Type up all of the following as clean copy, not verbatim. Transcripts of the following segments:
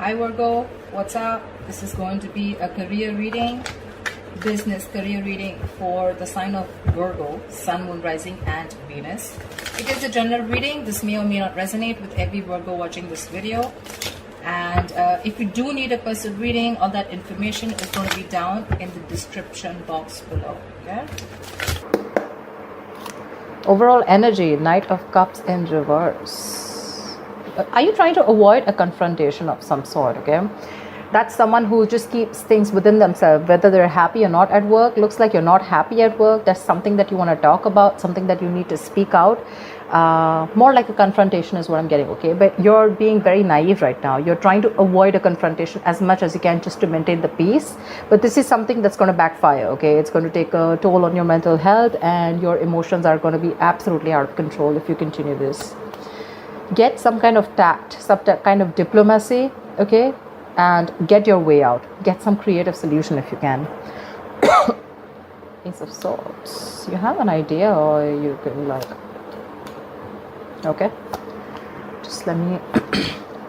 Hi Virgo, what's up? This is going to be a career reading, business career reading for the sign of Virgo, Sun, Moon, Rising and Venus. It is a general reading. This may or may not resonate with every Virgo watching this video. And if you do need a personal reading, all that information is going to be down in the description box below. Okay? Overall energy, Knight of Cups in reverse. Are you trying to avoid a confrontation of some sort? Okay, that's someone who just keeps things within themselves, whether they're happy or not at work. Looks like you're not happy at work. There's something that you want to talk about, something that you need to speak out. More like a confrontation is what I'm getting. Okay, but you're being very naive right now. You're trying to avoid a confrontation as much as you can just to maintain the peace, but this is something that's going to backfire. Okay, it's going to take a toll on your mental health, and your emotions are going to be absolutely out of control if you continue this. Get some kind of tact, some kind of diplomacy, okay, and get your way out. Get some creative solution if you can. Ace of Swords. You have an idea, or you can like, okay, just let me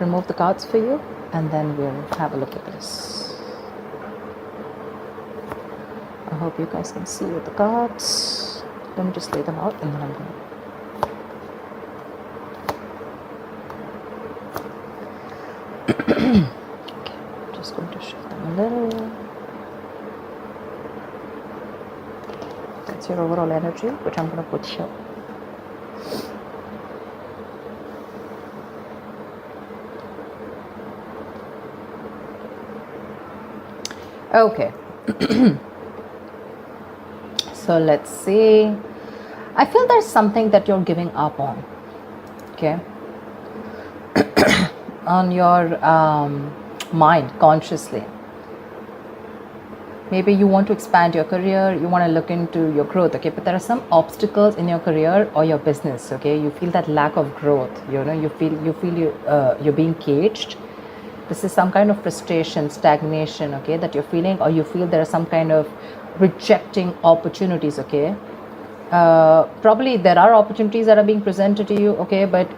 remove the cards for you, and then we'll have a look at this. I hope you guys can see with the cards. Let me just lay them out, and then I'm going to okay, just going to shift them a little. That's your overall energy, which I'm going to put here. Okay. So let's see. I feel there's something that you're giving up on. Okay. On your mind consciously. Maybe you want to expand your career, you want to look into your growth, okay, but there are some obstacles in your career or your business. Okay, you feel that lack of growth, you know, you feel you're being caged. This is some kind of frustration, stagnation, okay, that you're feeling, or you feel there are some kind of rejecting opportunities. Okay, probably there are opportunities that are being presented to you, okay, but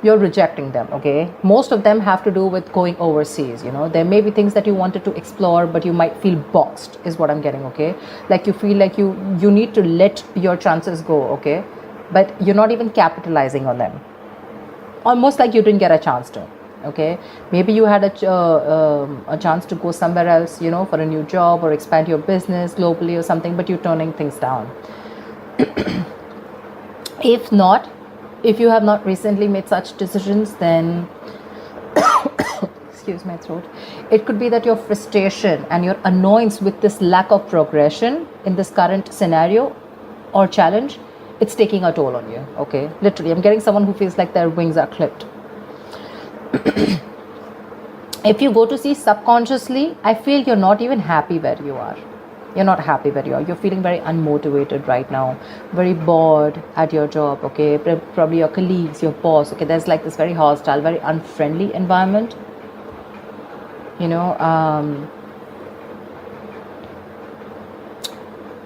you're rejecting them. Okay, most of them have to do with going overseas. You know, there may be things that you wanted to explore, but you might feel boxed is what I'm getting. Okay, like you feel like you need to let your chances go. Okay, but you're not even capitalizing on them, almost like you didn't get a chance to. Okay, maybe you had a chance to go somewhere else, you know, for a new job or expand your business globally or something, but you're turning things down. If not, if you have not recently made such decisions, then excuse my throat, it could be that your frustration and your annoyance with this lack of progression in this current scenario or challenge, it's taking a toll on you. Okay, literally, I'm getting someone who feels like their wings are clipped. If you go to see subconsciously, I feel you're not even happy where you are. You're not happy where you are. You're feeling very unmotivated right now, very bored at your job. Okay, probably your colleagues, your boss. Okay, there's like this very hostile, very unfriendly environment. You know,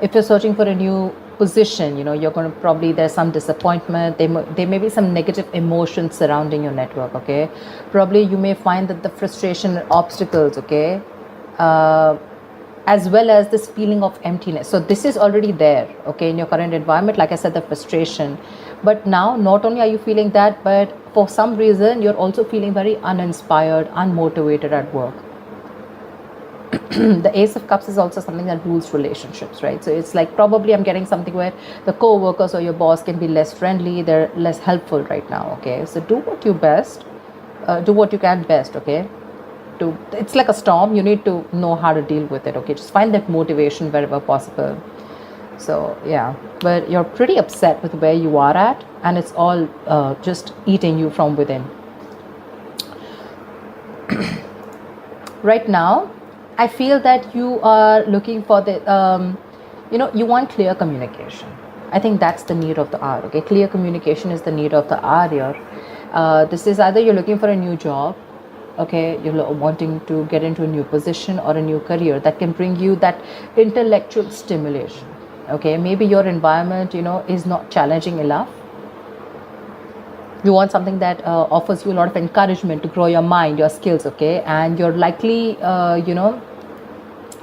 if you're searching for a new position, you know, you're going to probably, there's some disappointment. There may be some negative emotions surrounding your network. Okay, probably you may find that the frustration and obstacles, okay, as well as this feeling of emptiness. So this is already there, okay, in your current environment. Like I said, the frustration. But now, not only are you feeling that, but for some reason, you're also feeling very uninspired, unmotivated at work. The Ace of Cups is also something that rules relationships, right? So it's like probably I'm getting something where the co-workers or your boss can be less friendly, they're less helpful right now. Okay, so do what you best, do what you can best. Okay, it's like a storm. You need to know how to deal with it. Okay, just find that motivation wherever possible. So yeah, but you're pretty upset with where you are at, and it's all just eating you from within. Right now, I feel that you are looking for the, you know, you want clear communication. I think that's the need of the hour. Okay, clear communication is the need of the hour here. This is either you're looking for a new job, okay, you're wanting to get into a new position or a new career that can bring you that intellectual stimulation. Okay, maybe your environment, you know, is not challenging enough. You want something that offers you a lot of encouragement to grow your mind, your skills, okay? And you're likely,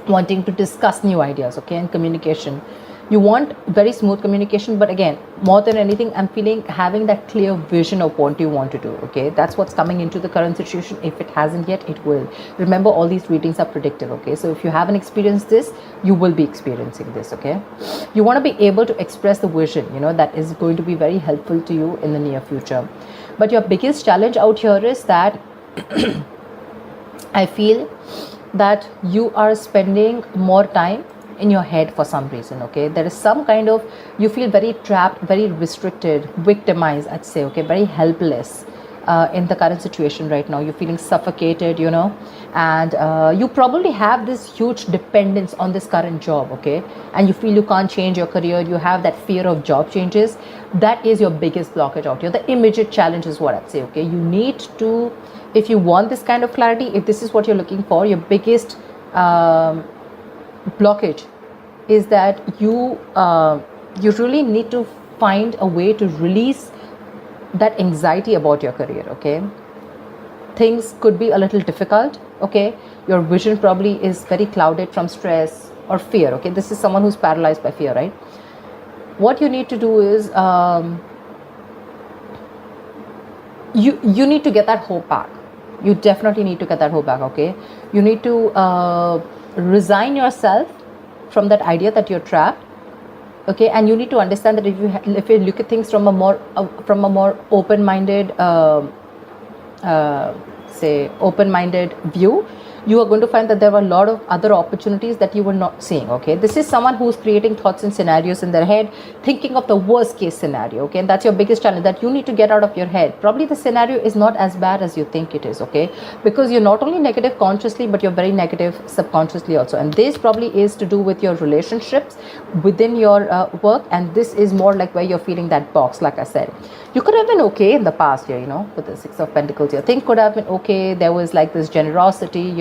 wanting to discuss new ideas, okay? And communication, you want very smooth communication, but again, more than anything, I'm feeling having that clear vision of what you want to do, okay? That's what's coming into the current situation. If it hasn't yet, it will. Remember, all these readings are predictive, okay? So if you haven't experienced this, you will be experiencing this, okay? You want to be able to express the vision, that is going to be very helpful to you in the near future. But your biggest challenge out here is that I feel that you are spending more time in your head for some reason, okay? There is some kind of, you feel very trapped, very restricted, victimized, I'd say, okay? Very helpless in the current situation right now. You're feeling suffocated, and you probably have this huge dependence on this current job, okay? And you feel you can't change your career. You have that fear of job changes. That is your biggest blockage out here. The immediate challenge is what I'd say, okay? You need to, if you want this kind of clarity, if this is what you're looking for, your biggest blockage is that you really need to find a way to release that anxiety about your career, okay? Things could be a little difficult, okay? Your vision probably is very clouded from stress or fear, okay? This is someone who's paralyzed by fear, right? What you need to do is you need to get that hope back. You definitely need to get that hope back, okay? You need to resign yourself from that idea that you're trapped, okay? And you need to understand that if you look at things from a more open-minded open-minded view, you are going to find that there are a lot of other opportunities that you were not seeing, okay? This is someone who's creating thoughts and scenarios in their head, thinking of the worst case scenario, okay? And that's your biggest challenge, that you need to get out of your head. Probably the scenario is not as bad as you think it is, okay? Because you're not only negative consciously, but you're very negative subconsciously also. And this probably is to do with your relationships within your work. And this is more like where you're feeling that box, like I said. You could have been okay in the past year, with the Six of Pentacles here. Things could have been okay. There was like this generosity,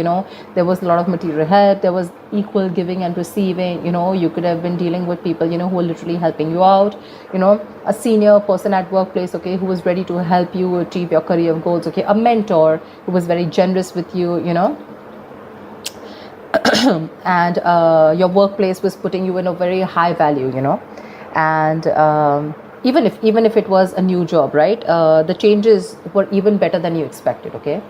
there was a lot of material help. There was equal giving and receiving, you could have been dealing with people, who were literally helping you out, a senior person at workplace, okay, who was ready to help you achieve your career goals, okay, a mentor who was very generous with you, and your workplace was putting you in a very high value, and even if it was a new job, right, the changes were even better than you expected, okay?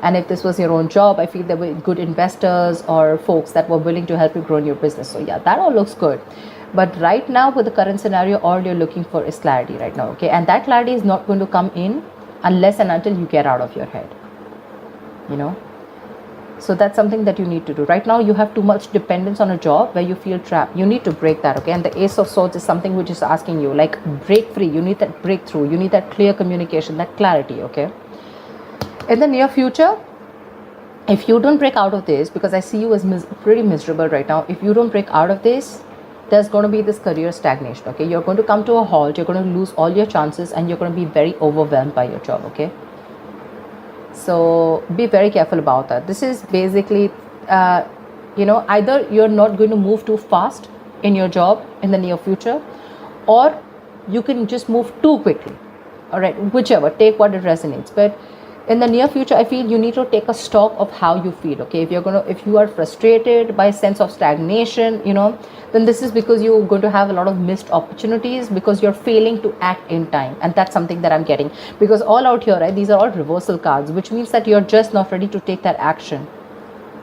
And if this was your own job, I feel there were good investors or folks that were willing to help you grow in your business. So yeah, that all looks good. But right now, with the current scenario, all you're looking for is clarity right now, okay? And that clarity is not going to come in unless and until you get out of your head, So that's something that you need to do. Right now, you have too much dependence on a job where you feel trapped. You need to break that, okay? And the Ace of Swords is something which is asking you, like, break free. You need that breakthrough. You need that clear communication, that clarity, okay? In the near future, if you don't break out of this, because I see you as pretty miserable right now, if you don't break out of this, there's going to be this career stagnation, okay? You're going to come to a halt. You're going to lose all your chances, and you're going to be very overwhelmed by your job, okay? So be very careful about that. This is basically, either you're not going to move too fast in your job in the near future, or you can just move too quickly. All right, whichever, take what it resonates. But in the near future, I feel you need to take a stock of how you feel, okay? If you are frustrated by a sense of stagnation, then this is because you're going to have a lot of missed opportunities because you're failing to act in time. And that's something that I'm getting, because all out here, right, these are all reversal cards, which means that you're just not ready to take that action.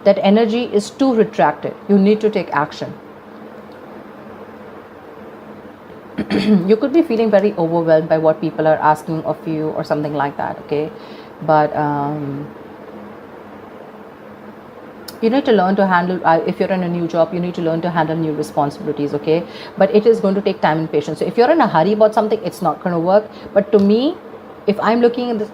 That energy is too retracted. You need to take action. You could be feeling very overwhelmed by what people are asking of you or something like that, okay? But you need to learn to handle, if you're in a new job, you need to learn to handle new responsibilities, okay? But it is going to take time and patience. So if you're in a hurry about something, it's not going to work. But to me, if I'm looking at this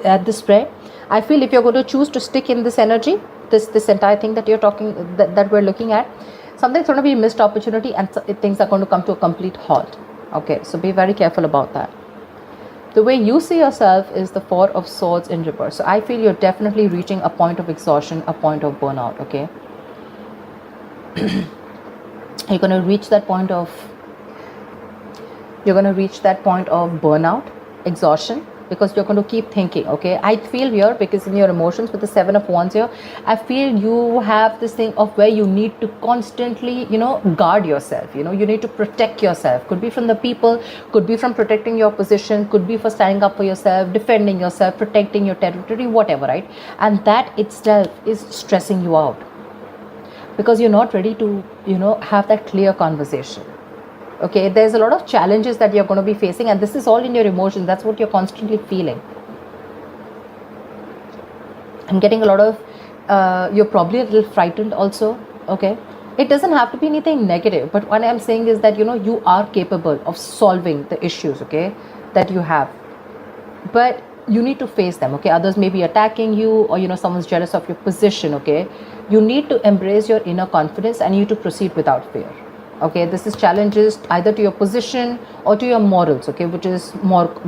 at this spread, I feel if you're going to choose to stick in this energy, this entire thing that you're talking, that we're looking at, something's going to be a missed opportunity, and things are going to come to a complete halt, okay? So be very careful about that. The way you see yourself is the Four of Swords in reverse. So I feel you're definitely reaching a point of exhaustion, a point of burnout, okay? You're going to reach that point of burnout, exhaustion, because you're going to keep thinking. Okay, I feel here, because in your emotions with the 7 of Wands here, I feel you have this thing of where you need to constantly, guard yourself. You need to protect yourself. Could be from the people, could be from protecting your position, could be for standing up for yourself, defending yourself, protecting your territory, whatever, right? And that itself is stressing you out, because you're not ready to, have that clear conversation. Okay, there's a lot of challenges that you're going to be facing, and this is all in your emotions. That's what you're constantly feeling. I'm getting a lot of, you're probably a little frightened also. Okay, it doesn't have to be anything negative, but what I'm saying is that, you are capable of solving the issues, okay, that you have. But you need to face them. Okay, others may be attacking you, or someone's jealous of your position. Okay, you need to embrace your inner confidence, and you need to proceed without fear. Okay, this is challenges either to your position or to your morals, okay, which is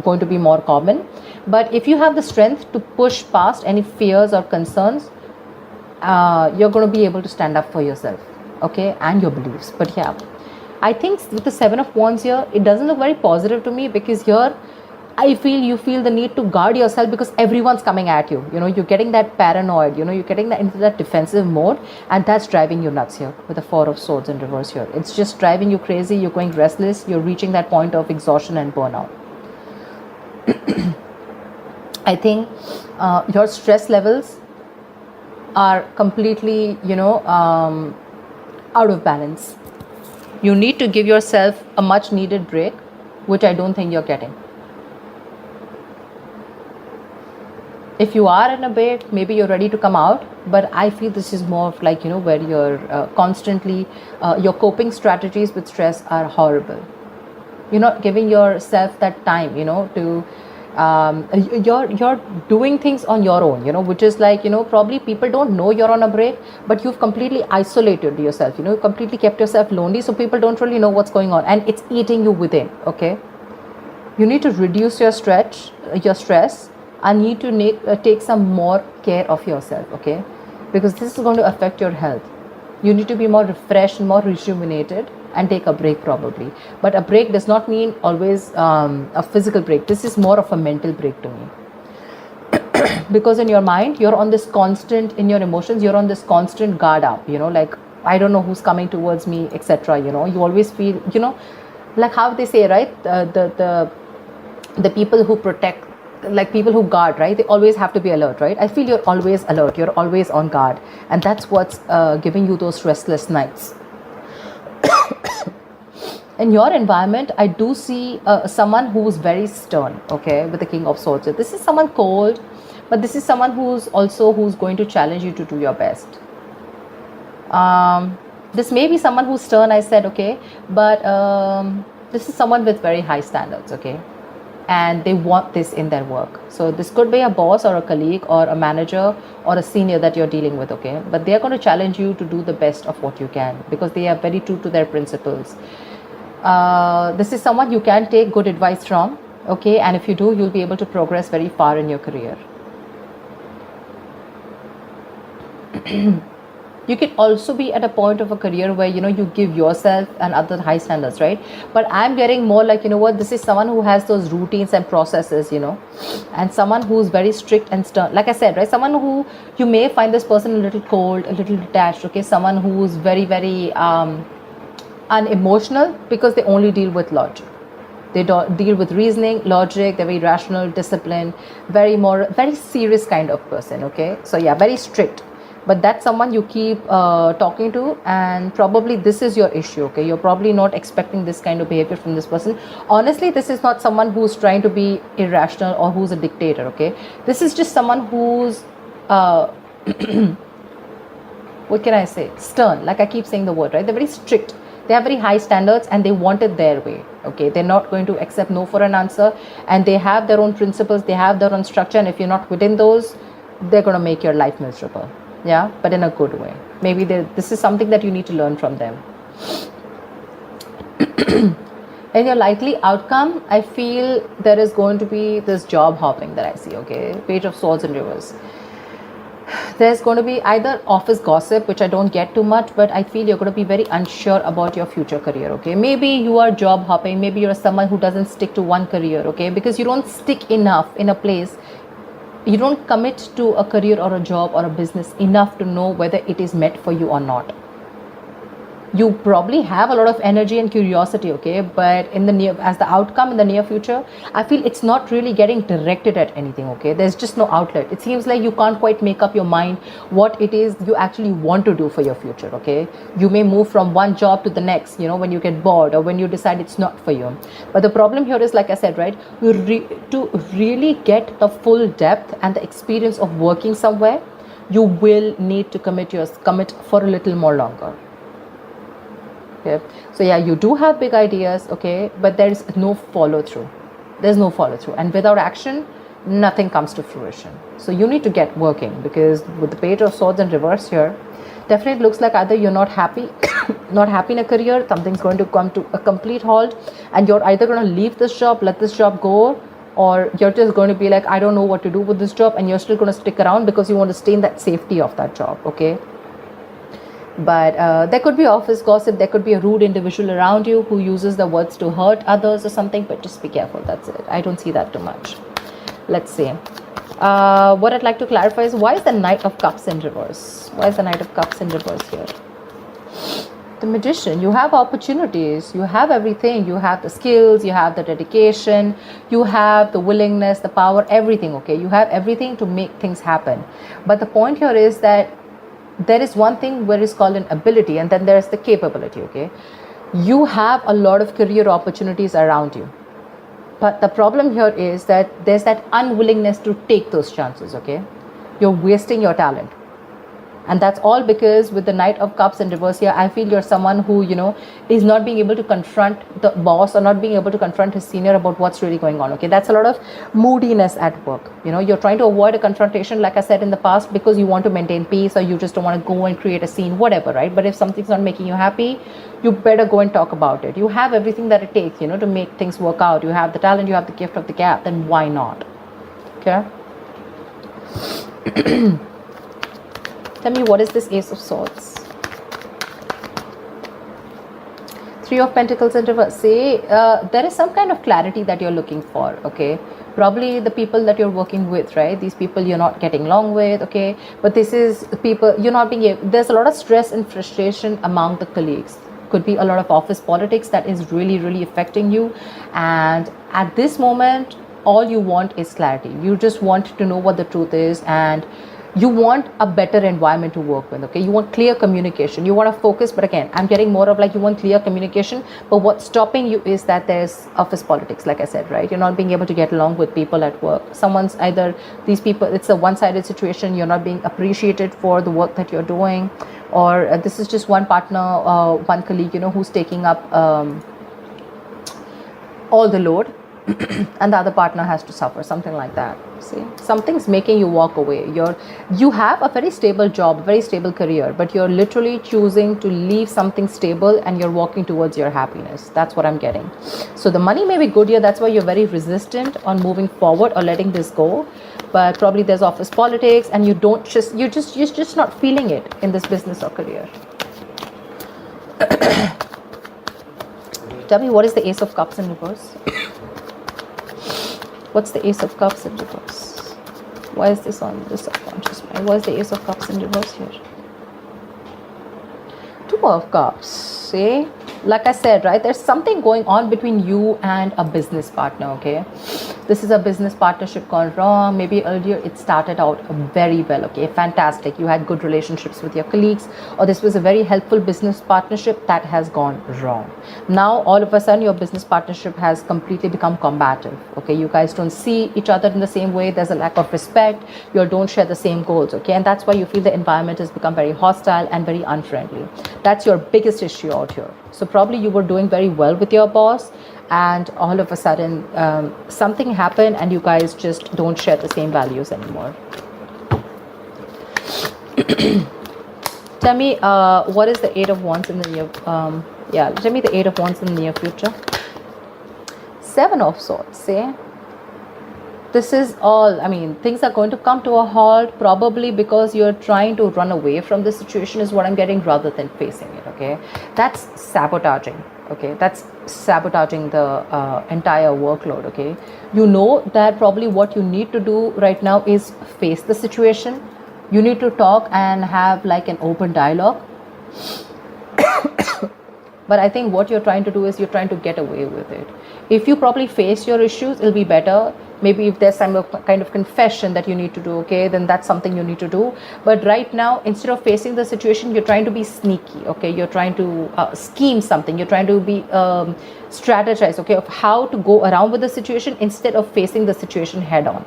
going to be more common. But if you have the strength to push past any fears or concerns, you're going to be able to stand up for yourself, okay, and your beliefs. But yeah, I think with the 7 of Wands here, it doesn't look very positive to me, because here I feel you feel the need to guard yourself, because everyone's coming at you. You're getting that paranoid, you're getting that into that defensive mode, and that's driving you nuts here with the 4 of Swords in reverse here. It's just driving you crazy. You're going restless. You're reaching that point of exhaustion and burnout. I think your stress levels are completely, out of balance. You need to give yourself a much needed break, which I don't think you're getting. If you are in a break, maybe you're ready to come out, but I feel this is more of like, where you're constantly, your coping strategies with stress are horrible. You're not giving yourself that time, to, you're doing things on your own, which is like, probably people don't know you're on a break, but you've completely isolated yourself, you've completely kept yourself lonely, so people don't really know what's going on, and it's eating you within, okay? You need to reduce your stress, and need to take some more care of yourself, okay, because this is going to affect your health. You need to be more refreshed and more rejuvenated, and take a break probably. But a break does not mean always a physical break. This is more of a mental break to me. Because in your mind, you're on this constant, in your emotions, you're on this constant guard up, like, I don't know who's coming towards me, etc. You always feel, like how they say, right, the people who protect, like people who guard, right, they always have to be alert, right? I feel you're always alert, you're always on guard, and that's what's giving you those restless nights. In your environment, I do see someone who's very stern, okay, with the King of Swords. This is someone cold, but this is someone who's going to challenge you to do your best. This may be someone who's stern, I said, okay, but this is someone with very high standards, okay, and they want this in their work. So this could be a boss or a colleague or a manager or a senior that you're dealing with, okay, but they're going to challenge you to do the best of what you can, because they are very true to their principles. This is someone you can take good advice from, okay, and if you do, you'll be able to progress very far in your career. You can also be at a point of a career where, you give yourself and other high standards, right? But I'm getting more like, this is someone who has those routines and processes, and someone who's very strict and stern. Like I said, right, someone who, you may find this person a little cold, a little detached, okay, someone who's very, very unemotional, because they only deal with logic. They don't deal with reasoning, logic. They're very rational, disciplined, very serious kind of person, okay? So yeah, very strict. But that's someone you keep talking to, and probably this is your issue, okay? You're probably not expecting this kind of behavior from this person. Honestly, this is not someone who's trying to be irrational or who's a dictator, okay? This is just someone who's, what can I say? Stern, like I keep saying the word, right? They're very strict. They have very high standards, and they want it their way, okay? They're not going to accept no for an answer, and they have their own principles, they have their own structure, and if you're not within those, they're going to make your life miserable. Yeah, but in a good way. Maybe this is something that you need to learn from them. In your likely outcome, I feel there is going to be this job hopping that I see, okay? Page of Swords in reverse. There's going to be either office gossip, which I don't get too much, but I feel you're going to be very unsure about your future career, okay? Maybe you are job hopping, maybe you're someone who doesn't stick to one career, okay? Because you don't stick enough in a place, you don't commit to a career or a job or a business enough to know whether it is meant for you or not. You probably have a lot of energy and curiosity, okay, but in the near, as the outcome in the near future, I feel it's not really getting directed at anything, okay? There's just no outlet. It seems like you can't quite make up your mind what it is you actually want to do for your future, okay? You may move from one job to the next, you know, when you get bored or when you decide it's not for you. But the problem here is, like I said, right, to really get the full depth and the experience of working somewhere, you will need to commit for a little more longer. Okay. So yeah, you do have big ideas, okay, but there's no follow through. There's no follow through, and without action, nothing comes to fruition. So you need to get working, because with the Page of Swords in reverse here, definitely looks like either you're not happy, not happy in a career, something's going to come to a complete halt, and you're either going to leave this job, let this job go, or you're just going to be like, I don't know what to do with this job, and you're still going to stick around because you want to stay in that safety of that job, okay? But there could be office gossip, there could be a rude individual around you who uses the words to hurt others or something, but just be careful, that's it. I don't see that too much. Let's see. What I'd like to clarify is, why is the Knight of Cups in reverse? Why is the Knight of Cups in reverse here? The Magician. You have opportunities, you have everything, you have the skills, you have the dedication, you have the willingness, the power, everything, okay? You have everything to make things happen. But the point here is that there is one thing where it's called an ability, and then there's the capability, okay? You have a lot of career opportunities around you, but the problem here is that there's that unwillingness to take those chances, okay? You're wasting your talent. And that's all because with the Knight of Cups in reverse here, I feel you're someone who, you know, is not being able to confront the boss or not being able to confront his senior about what's really going on, okay? That's a lot of moodiness at work. You know, you're trying to avoid a confrontation, like I said in the past, because you want to maintain peace, or you just don't want to go and create a scene, whatever, right? But if something's not making you happy, you better go and talk about it. You have everything that it takes, you know, to make things work out. You have the talent, you have the gift of the gab, then why not? Okay? Tell me, what is this Ace of Swords? Three of Pentacles in reverse. Say there is some kind of clarity that you're looking for, okay? Probably the people that you're working with, right? These people you're not getting along with, okay? But this is people you're not being able, there's a lot of stress and frustration among the colleagues. Could be a lot of office politics that is really, really affecting you. And at this moment, all you want is clarity. You just want to know what the truth is, and you want a better environment to work with, okay? You want clear communication, you want to focus, but again, I'm getting more of like you want clear communication, but what's stopping you is that there's office politics, like I said, right? You're not being able to get along with people at work. Someone's either, these people, it's a one-sided situation, you're not being appreciated for the work that you're doing, or this is just one partner, one colleague, you know, who's taking up all the load, and the other partner has to suffer, something like that. See, something's making you walk away. You have a very stable job, very stable career, but you're literally choosing to leave something stable, and you're walking towards your happiness. That's what I'm getting. So the money may be good here, that's why you're very resistant on moving forward or letting this go. But probably there's office politics, and you're just not feeling it in this business or career. Tell me, what is the Ace of Cups in reverse? What's the Ace of Cups in reverse? Why is this on the subconscious mind? Why is the Ace of Cups in reverse here? Two of Cups. See? Like I said, right? There's something going on between you and a business partner, okay? This is a business partnership gone wrong. Maybe earlier it started out very well, okay? Fantastic. You had good relationships with your colleagues, or this was a very helpful business partnership that has gone wrong. Now, all of a sudden, your business partnership has completely become combative, okay? You guys don't see each other in the same way. There's a lack of respect. You don't share the same goals, okay? And that's why you feel the environment has become very hostile and very unfriendly. That's your biggest issue out here. So probably you were doing very well with your boss, and all of a sudden something happened and you guys just don't share the same values anymore. Tell me, what is the Eight of Wands in the near tell me the Eight of Wands in the near future. Seven of Swords, say. This is all, I mean, things are going to come to a halt, probably because you're trying to run away from the situation, is what I'm getting, rather than facing it. Okay, that's sabotaging. Okay, that's sabotaging the entire workload. Okay, you know that probably what you need to do right now is face the situation. You need to talk and have like an open dialogue. But I think what you're trying to do is you're trying to get away with it. If you probably face your issues, it'll be better. Maybe if there's some kind of confession that you need to do, okay, then that's something you need to do. But right now, instead of facing the situation, you're trying to be sneaky, okay? You're trying to scheme something. You're trying to be strategize, okay, of how to go around with the situation instead of facing the situation head on.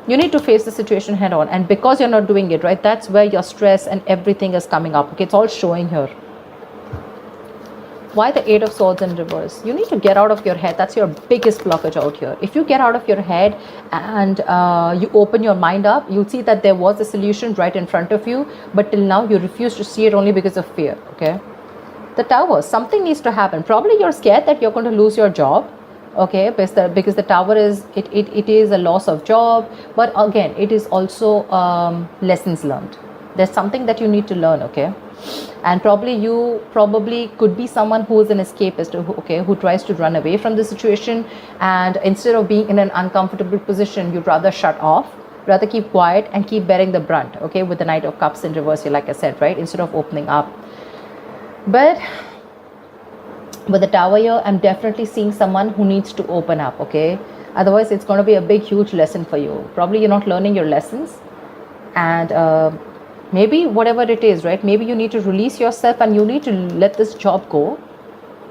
You need to face the situation head on, and because you're not doing it, right, that's where your stress and everything is coming up. Okay, it's all showing here. Why the Eight of Swords in reverse? You need to get out of your head. That's your biggest blockage out here. If you get out of your head and you open your mind up, you'll see that there was a solution right in front of you, but till now you refuse to see it only because of fear. Okay, the Tower, something needs to happen. Probably you're scared that you're going to lose your job. Okay, because the Tower is it is a loss of job, but again it is also lessons learned. There's something that you need to learn. Okay, and you could be someone who is an escapist, who tries to run away from the situation, and instead of being in an uncomfortable position, you'd rather shut off, rather keep quiet and keep bearing the brunt. Okay, with the Knight of Cups in reverse here, like I said, right, instead of opening up. But with the Tower here, I'm definitely seeing someone who needs to open up. Okay, otherwise it's going to be a big huge lesson for you. Probably you're not learning your lessons, and maybe whatever it is, right, maybe you need to release yourself and you need to let this job go.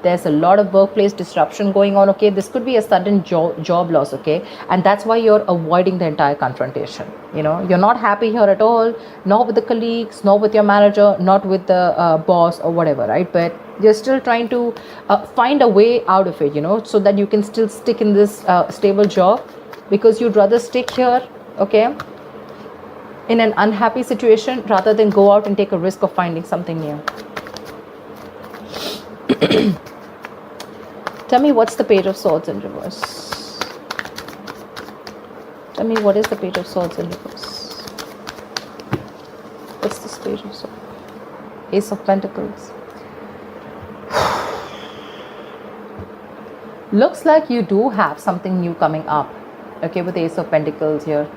There's a lot of workplace disruption going on. Okay, this could be a sudden job loss. Okay, and that's why you're avoiding the entire confrontation. You know, you're not happy here at all, not with the colleagues, not with your manager, not with the boss or whatever, right? But you're still trying to find a way out of it, you know, so that you can still stick in this stable job, because you'd rather stick here, okay, in an unhappy situation rather than go out and take a risk of finding something new. Tell me, what's the Page of Swords in reverse? Tell me, what is the Page of Swords in reverse? What's this Page of Swords? Ace of Pentacles. Looks like you do have something new coming up. Okay, with the Ace of Pentacles here.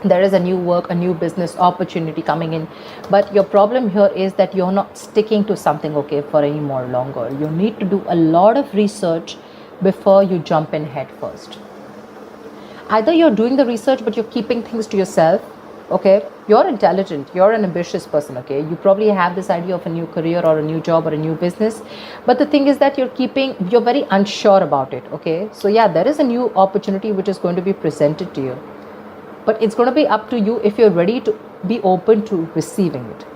There is a new work, a new business opportunity coming in, but your problem here is that you're not sticking to something, okay, for any more longer. You need to do a lot of research before you jump in head first. Either you're doing the research but you're keeping things to yourself. Okay, you're intelligent, you're an ambitious person. Okay, you probably have this idea of a new career or a new job or a new business, but the thing is that you're very unsure about it. Okay, so yeah, there is a new opportunity which is going to be presented to you, but it's going to be up to you if you're ready to be open to receiving it.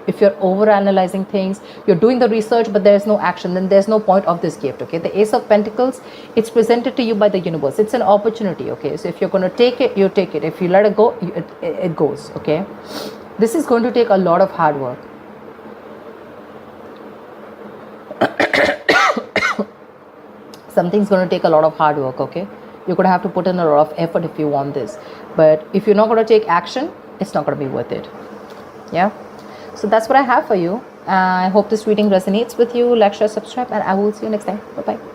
If you're overanalyzing things, you're doing the research, but there's no action, then there's no point of this gift. Okay, the Ace of Pentacles, it's presented to you by the universe. It's an opportunity. Okay, so if you're going to take it, you take it. If you let it go, it goes. Okay, this is going to take a lot of hard work. Something's going to take a lot of hard work. Okay, you're going to have to put in a lot of effort if you want this, but if you're not going to take action, it's not going to be worth it. Yeah, so that's what I have for you. I hope this reading resonates with you. Like, share, subscribe, and I will see you next time. Bye bye.